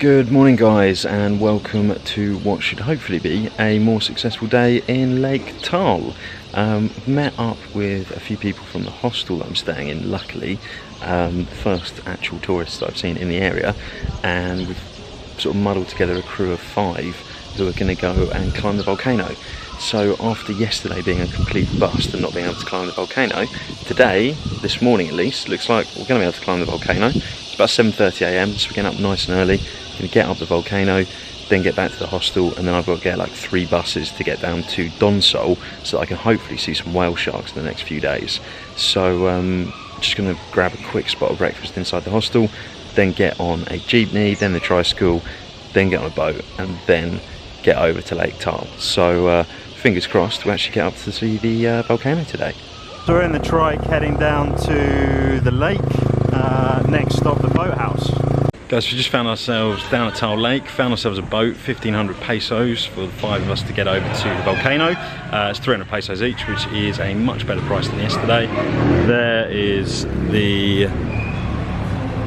Good morning guys, and welcome to what should hopefully be a more successful day in Lake Taal. Met up with a few people from the hostel that I'm staying in, luckily. First actual tourists that I've seen in the area, and we've sort of muddled together a crew of 5 who are going to go and climb the volcano. So after yesterday being a complete bust and not being able to climb the volcano, today, this morning at least, looks like we're going to be able to climb the volcano. It's about 7:30 AM, so we're getting up nice and early, going to get up the volcano, then get back to the hostel, and then I've got to get like 3 buses to get down to Donsol so that I can hopefully see some whale sharks in the next few days. So just going to grab a quick spot of breakfast inside the hostel, then get on a jeepney, then the tricycle, then get on a boat, and then get over to Lake Taal. So fingers crossed we actually get up to see the volcano today. So we're in the trike heading down to the lake, next stop the boathouse. Guys, we just found ourselves down at Taal Lake, found ourselves a boat, 1,500 pesos for the 5 of us to get over to the volcano. It's 300 pesos each, which is a much better price than yesterday. There is the,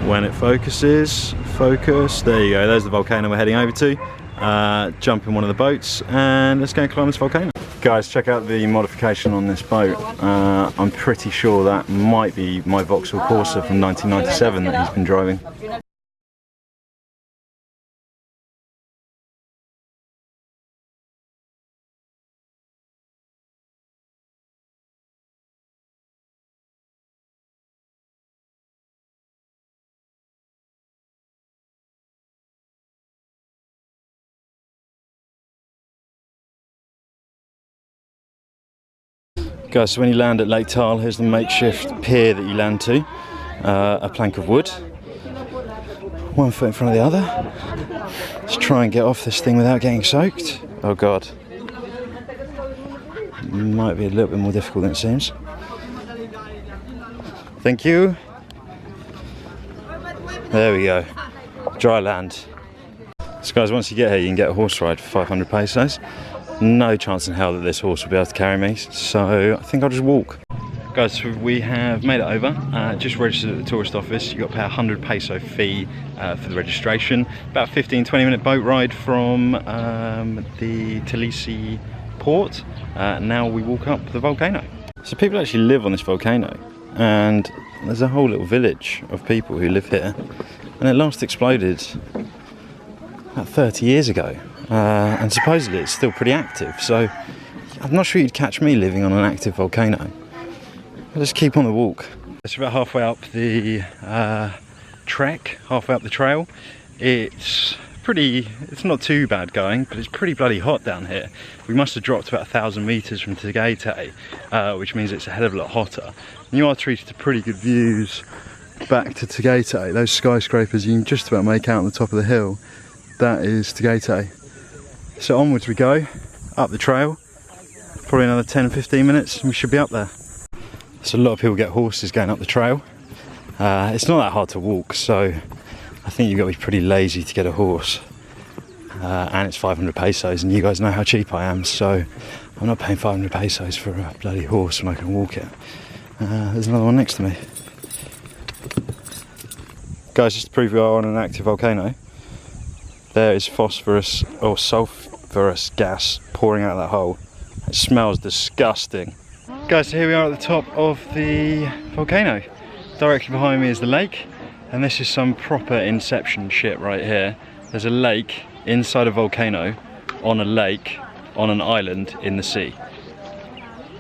when it focuses, there you go, there's the volcano we're heading over to. Jump in one of the boats and let's go and climb this volcano. Guys, check out the modification on this boat. I'm pretty sure that might be my Vauxhall Corsa from 1997 that he's been driving. Guys, so when you land at Lake Taal, here's the makeshift pier that you land to. A plank of wood, 1 foot in front of the other. Let's try and get off this thing without getting soaked. Oh god. Might be a little bit more difficult than it seems. Thank you. There we go. Dry land. So guys, once you get here, you can get a horse ride for 500 pesos. No chance in hell that this horse will be able to carry me, so I think I'll just walk. Guys, so we have made it over, just registered at the tourist office. You've got to pay a 100 peso fee for the registration. About a 15-20 minute boat ride from the Talisi port. Now we walk up the volcano. So people actually live on this volcano, and there's a whole little village of people who live here, and it last exploded about 30 years ago. And supposedly it's still pretty active, so I'm not sure you'd catch me living on an active volcano. I'll just keep on the walk. It's about halfway up the trek, halfway up the trail. It's not too bad going, but it's pretty bloody hot down here. We must have dropped about 1,000 meters from Tagaytay, which means it's a hell of a lot hotter. And you are treated to pretty good views back to Tagaytay. Those skyscrapers you can just about make out on the top of the hill. That is Tagaytay. So onwards we go, up the trail, probably another 10-15 minutes and we should be up there. So a lot of people get horses going up the trail. It's not that hard to walk, so I think you've got to be pretty lazy to get a horse. And it's 500 pesos, and you guys know how cheap I am, so I'm not paying 500 pesos for a bloody horse when I can walk it. There's another one next to me. Guys, just to prove we are on an active volcano, there is phosphorus or sulphurous gas pouring out of that hole. It smells disgusting. Guys, so here we are at the top of the volcano. Directly behind me is the lake, and this is some proper Inception shit right here. There's a lake inside a volcano, on a lake, on an island in the sea.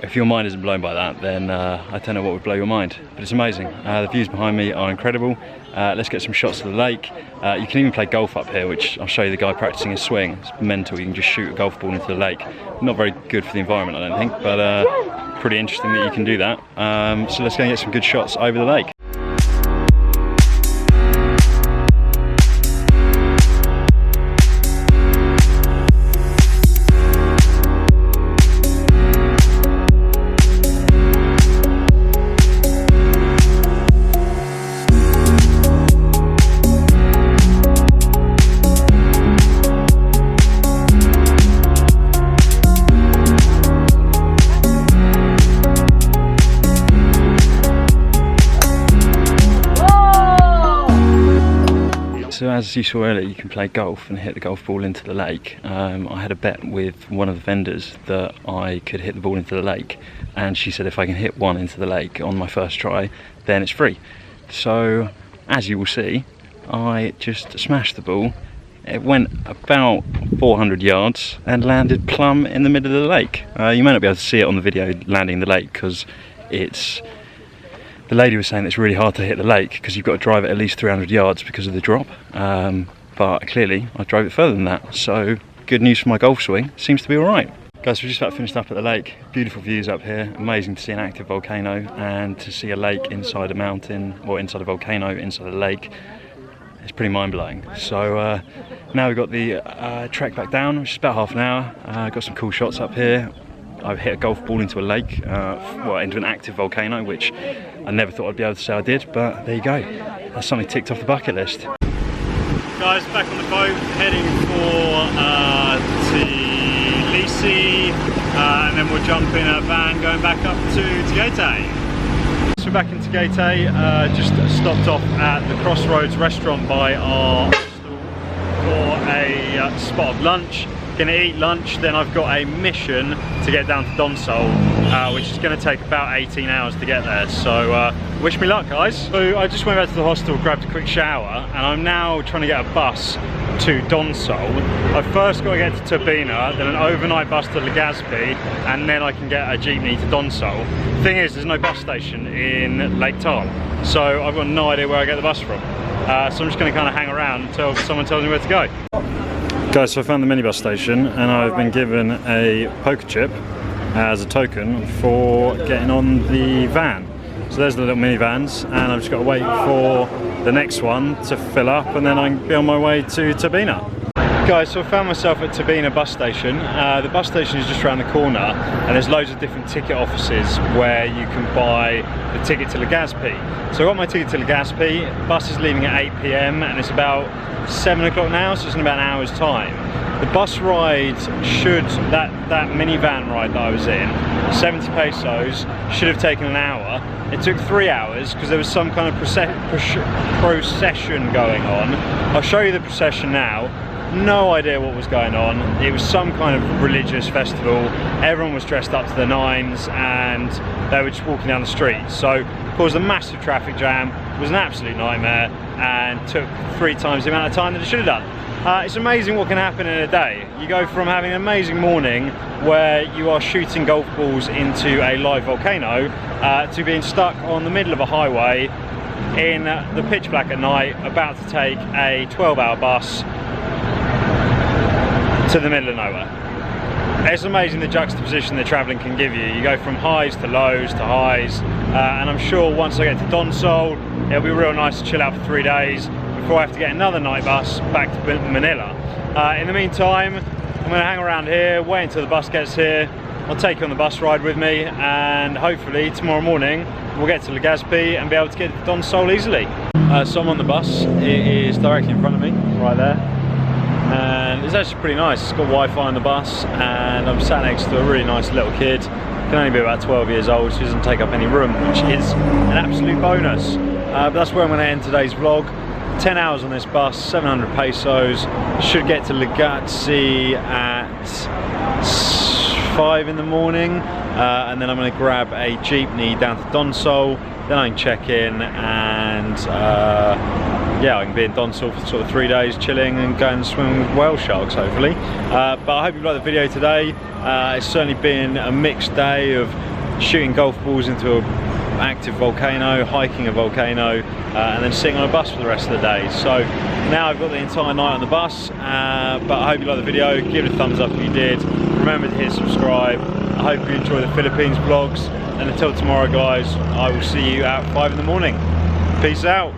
If your mind isn't blown by that, then I don't know what would blow your mind, but it's amazing. The views behind me are incredible. Let's get some shots of the lake. You can even play golf up here, which I'll show you the guy practicing his swing. It's mental. You can just shoot a golf ball into the lake. Not very good for the environment, I don't think, but pretty interesting that you can do that. So let's go and get some good shots over the lake. as you saw earlier, you can play golf and hit the golf ball into the lake. I had a bet with one of the vendors that I could hit the ball into the lake, and she said if I can hit one into the lake on my first try, then it's free. So, as you will see, I just smashed the ball. It went about 400 yards and landed plumb in the middle of the lake. You may not be able to see it on the video landing in the lake because it's... The lady was saying it's really hard to hit the lake because you've got to drive it at least 300 yards because of the drop. But clearly I drove it further than that. So good news for my golf swing. Seems to be alright. Guys, we're just about finished up at the lake. Beautiful views up here. Amazing to see an active volcano and to see a lake inside a mountain, or inside a volcano, inside a lake. It's pretty mind-blowing. So now we've got the trek back down, which is about half an hour. Got some cool shots up here. I've hit a golf ball into a lake, well, into an active volcano, which I never thought I'd be able to say I did, but there you go. That's something ticked off the bucket list. Guys, back on the boat, heading for Tbilisi, and then we'll jump in a van going back up to Tagaytay. So we're back in Tagaytay, just stopped off at the Crossroads restaurant by our hostel for a spot of lunch. Gonna eat lunch, then I've got a mission to get down to Donsol, which is gonna take about 18 hours to get there. So wish me luck, guys. So I just went back to the hostel, grabbed a quick shower, and I'm now trying to get a bus to Donsol. I've first got to get to Turbina, then an overnight bus to Legazpi, and then I can get a jeepney to Donsol. Thing is, there's no bus station in Lake Taal, so I've got no idea where I get the bus from. So I'm just gonna kind of hang around until someone tells me where to go. Guys, so I found the minibus station and I've been given a poker chip as a token for getting on the van. So there's the little minivans, and I've just got to wait for the next one to fill up and then I can be on my way to Turbina. Guys, so I found myself at Turbina bus station. The bus station is just around the corner and there's loads of different ticket offices where you can buy the ticket to Legazpi. So I got my ticket to Legazpi, bus is leaving at 8 PM and it's about 7 o'clock now, so it's in about an hour's time. The bus ride that minivan ride that I was in, 70 pesos, should have taken an hour. It took 3 hours because there was some kind of procession going on. I'll show you the procession now. No idea what was going on. It was some kind of religious festival. Everyone was dressed up to the nines and they were just walking down the street. So caused a massive traffic jam, was an absolute nightmare, and took 3 times the amount of time that it should have done. It's amazing what can happen in a day. You go from having an amazing morning where you are shooting golf balls into a live volcano to being stuck on the middle of a highway in the pitch black at night, about to take a 12-hour bus to the middle of nowhere. It's amazing the juxtaposition that travelling can give you. You go from highs to lows to highs, and I'm sure once I get to Donsol, it'll be real nice to chill out for 3 days before I have to get another night bus back to Manila. In the meantime, I'm going to hang around here, wait until the bus gets here. I'll take you on the bus ride with me, and hopefully tomorrow morning we'll get to Legazpi and be able to get to Donsol easily. So I'm on the bus. It is directly in front of me, right there. And it's actually pretty nice. It's got Wi-Fi on the bus, and I'm sat next to a really nice little kid. Can only be about 12 years old, so he doesn't take up any room, which is an absolute bonus. But that's where I'm going to end today's vlog. 10 hours on this bus, 700 pesos. Should get to Legazpi at 5 in the morning, and then I'm going to grab a jeepney down to Donsol. Then I can check in and yeah, I can be in Donsol for sort of 3 days chilling and go and swim with whale sharks hopefully. But I hope you liked the video today. It's certainly been a mixed day of shooting golf balls into an active volcano, hiking a volcano, and then sitting on a bus for the rest of the day. So now I've got the entire night on the bus, but I hope you liked the video. Give it a thumbs up if you did. Remember to hit subscribe. I hope you enjoy the Philippines vlogs, and until tomorrow guys, I will see you at 5 in the morning. Peace out.